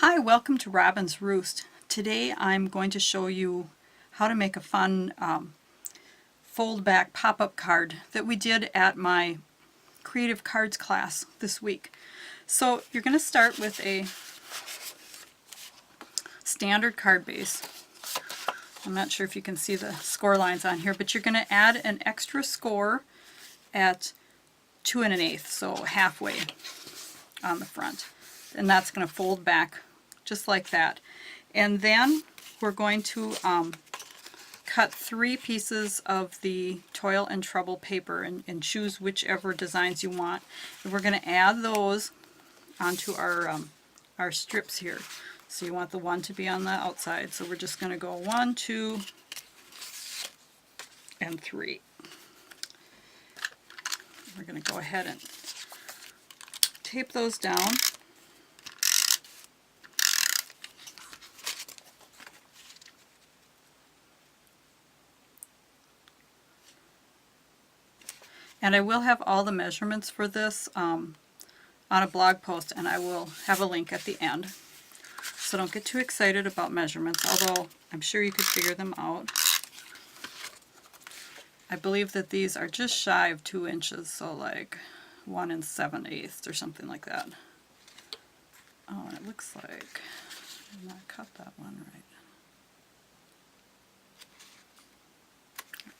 Hi, welcome to Robyn's Roost. Today I'm going to show you how to make a fun fold back pop-up card that we did at my creative cards class this week. So you're going to start with a standard card base. I'm not sure if you can see the score lines on here, but you're going to add an extra score at 2 1/8, so halfway on the front. And that's going to fold back just like that. And then we're going to cut 3 pieces of the Toil and Trouble paper and choose whichever designs you want. And we're going to add those onto our strips here. So you want the one to be on the outside. So we're just going to go 1, 2, and 3. We're going to go ahead and tape those down. And I will have all the measurements for this on a blog post, and I will have a link at the end. So don't get too excited about measurements, although I'm sure you could figure them out. I believe that these are just shy of 2 inches, so like 1 7/8 or something like that. Oh, and it looks like I did not cut that one right.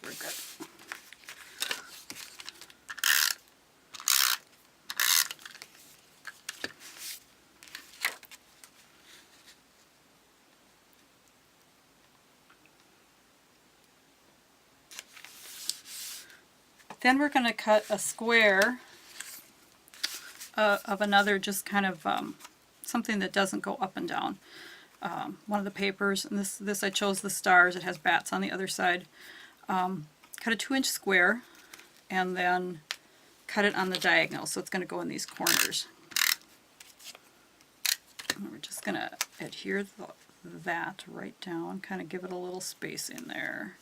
We're good. Then we're going to cut a square of another, just kind of something that doesn't go up and down. One of the papers, and this I chose the stars. It has bats on the other side. Cut a 2-inch square and then cut it on the diagonal, so it's going to go in these corners. And we're just going to adhere that right down, kind of give it a little space in there.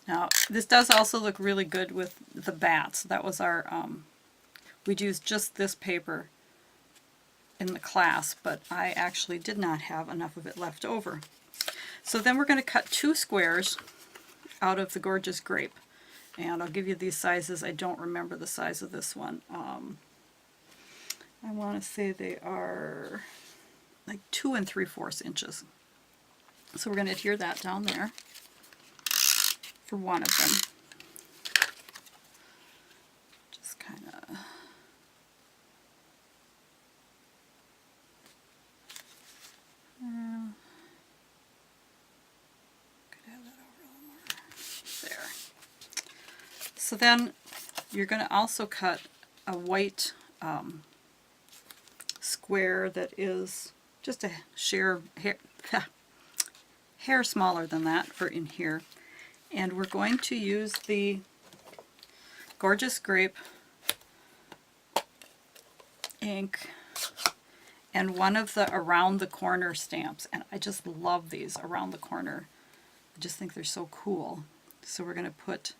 Now, this does also look really good with the bats. That was our, we'd used just this paper in the class, but I actually did not have enough of it left over. So then we're going to cut 2 squares out of the Gorgeous Grape. And I'll give you these sizes. I don't remember the size of this one. I want to say they are like 2 3/4 inches. So we're going to adhere that down there for one of them. Just kind of could have that over a little more. There. So then you're going to also cut a white square that is just a hair smaller than that for in here. And we're going to use the Gorgeous Grape ink and one of the around the corner stamps. And I just love these around the corner. I just think they're so cool. So we're going to put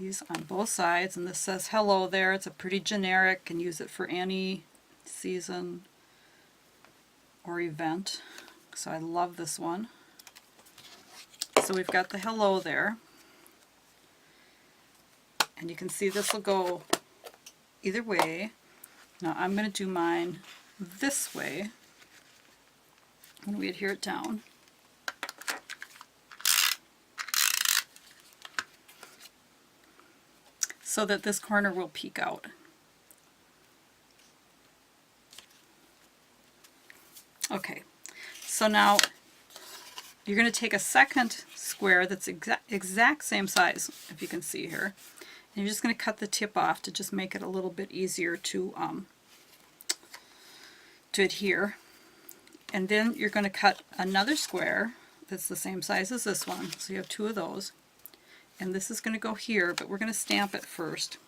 these on both sides, and this says hello there. It's a pretty generic, can use it for any season or event. So I love this one. So we've got the hello there, and you can see this will go either way. Now I'm going to do mine this way when we adhere it down. So that this corner will peek out. Okay, so now you're going to take a second square that's exact same size, if you can see here, and you're just going to cut the tip off to just make it a little bit easier to adhere. And then you're going to cut another square that's the same size as this one, so you have 2 of those. And this is going to go here, but we're going to stamp it first,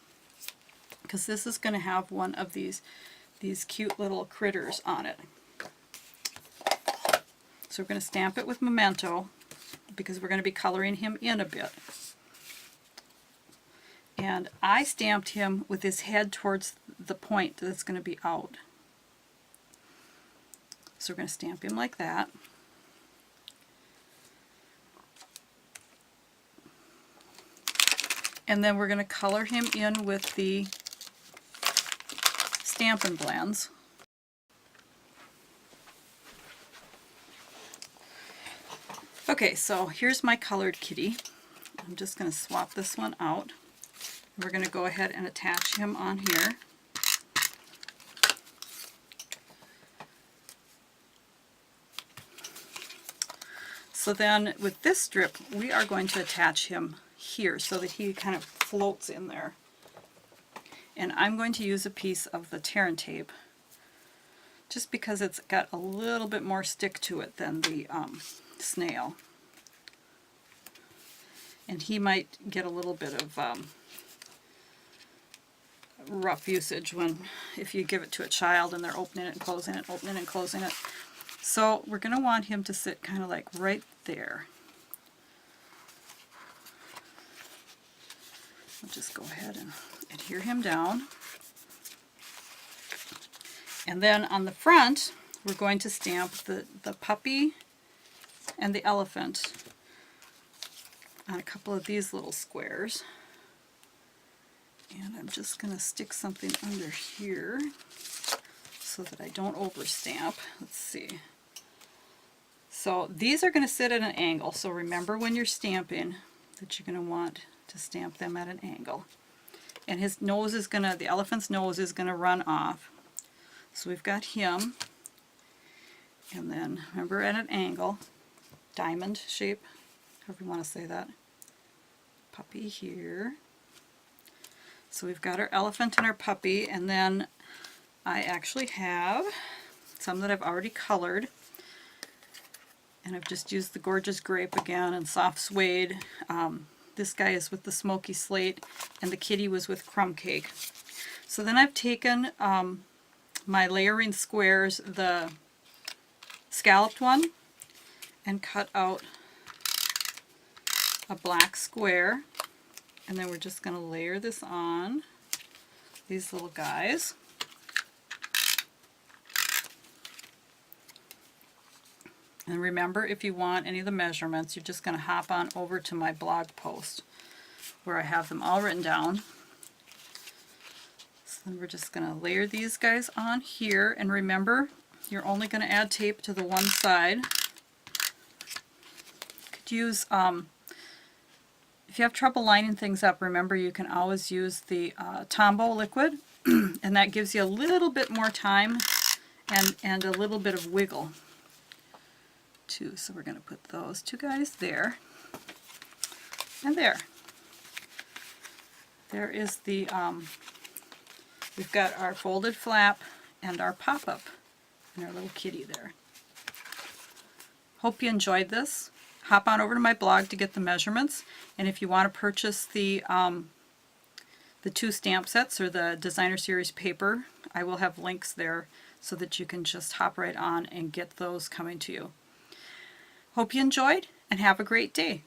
because this is going to have one of these cute little critters on it. So we're going to stamp it with Memento, because we're going to be coloring him in a bit. And I stamped him with his head towards the point that's going to be out. So we're going to stamp him like that. And then we're going to color him in with the Stampin' Blends. Okay, so here's my colored kitty. I'm just going to swap this one out. We're going to go ahead and attach him on here. So then with this strip, we are going to attach him here so that he kind of floats in there. And I'm going to use a piece of the Tear and Tape just because it's got a little bit more stick to it than the snail. And he might get a little bit of rough usage if you give it to a child and they're opening it and closing it, opening and closing it. So we're going to want him to sit kind of like right there. I'll just go ahead and adhere him down. And then on the front, we're going to stamp the puppy and the elephant on a couple of these little squares. And I'm just going to stick something under here so that I don't overstamp. Let's see. So these are going to sit at an angle, so remember when you're stamping that you're going to want to stamp them at an angle. And his nose is going to, the elephant's nose is going to run off. So we've got him, and then remember at an angle, diamond shape, however you want to say that. Puppy here. So we've got our elephant and our puppy, and then I actually have some that I've already colored. And I've just used the Gorgeous Grape again and Soft Suede. This guy is with the Smoky Slate, and the kitty was with Crumb Cake. So then I've taken my layering squares, the scalloped one, and cut out a black square. And then we're just going to layer this on these little guys. And remember, if you want any of the measurements, you're just going to hop on over to my blog post where I have them all written down. So then we're just going to layer these guys on here. And remember, you're only going to add tape to the one side. You could use, if you have trouble lining things up, remember you can always use the Tombow liquid, and that gives you a little bit more time and a little bit of wiggle too. So we're going to put those two guys there and there. There is the, we've got our folded flap and our pop-up and our little kitty there. Hope you enjoyed this. Hop on over to my blog to get the measurements, and if you want to purchase the 2 stamp sets or the designer series paper, I will have links there so that you can just hop right on and get those coming to you. Hope you enjoyed, and have a great day.